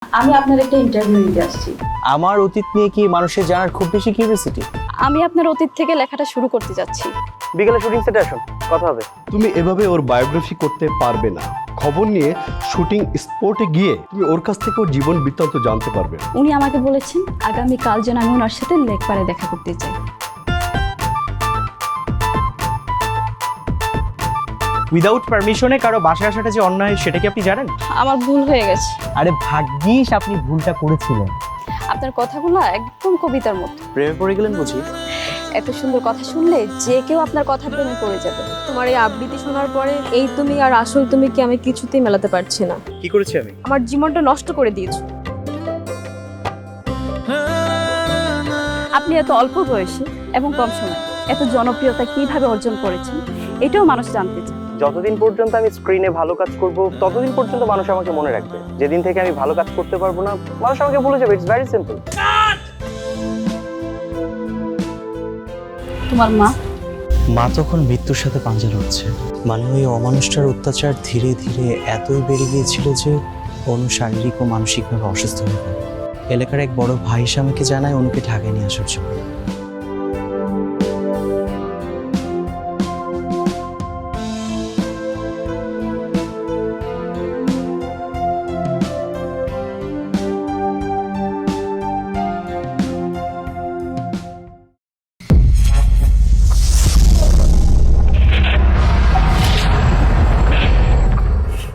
আমি আপনার একটা ইন্টারভিউ দিতে আসছি। আমার অতীত নিয়ে কি মানুষের জানার খুব বেশি কিউরিওসিটি? আমি আপনার অতীত থেকে লেখাটা শুরু করতে যাচ্ছি। বিকেলে শুটিং সেটে আসুন, কথা হবে। তুমি এভাবে ওর বায়োগ্রাফি করতে পারবে না। খবর নিয়ে শুটিং স্পটে গিয়ে তুমি ওর কাছ থেকে ওর জীবন বৃত্তান্ত জানতে পারবে। উনি আমাকে বলেছেন আগামীকাল যেন আমি ওনার সাথে লেক পাড়ে দেখা করতে চাই। উইদাউট পারমিশনে কারো বাসায় আসাটা যে অন্যায় সেটা কি আপনি জানেন? আমার ভুল হয়ে গেছে। আরে ভাগ্যিস আপনি ভুলটা করেছিলেন। আপনার কথাগুলো একদম কবিতার মতো। প্রেমে পড়ে গেলেন বুঝি? এত সুন্দর কথা শুনলে যে কেউ আপনার কথা প্রেমে পড়ে যাবে। তোমার এই আবৃত্তি শোনার পরে এই তুমি আর আসল তুমি কি আমি কিছুতেই মেলাতে পারছি না। কি করেছি আমি? আমার জীবনটা নষ্ট করে দিয়েছো। আপনি এত অল্প বয়সে এবং কম সময়ে এত জনপ্রিয়তা কিভাবে অর্জন করেছেন এটাও মানুষ জানতে চায়। যতদিন পর্যন্ত আমি স্ক্রিনে ভালো কাজ করব ততদিন পর্যন্ত মানুষ আমাকে মনে রাখবে। যেদিন থেকে আমি ভালো কাজ করতে পারবো না, মানুষ আমাকে ভুলে যাবে। It's very simple. তোমার মা মা তখন মৃত্যুর সাথে পাঞ্জা লড়ছে। মানে ওই অমানুষটার অত্যাচার ধীরে ধীরে এতই বেড়ে গিয়েছিল যে অনু শারীরিক ও মানসিকভাবে অসুস্থ হয়ে পড়ে। এলাকার এক বড় ভাই এসে আমাকে জানায় অনুকে ঢাকায় নিয়ে আসার জন্য।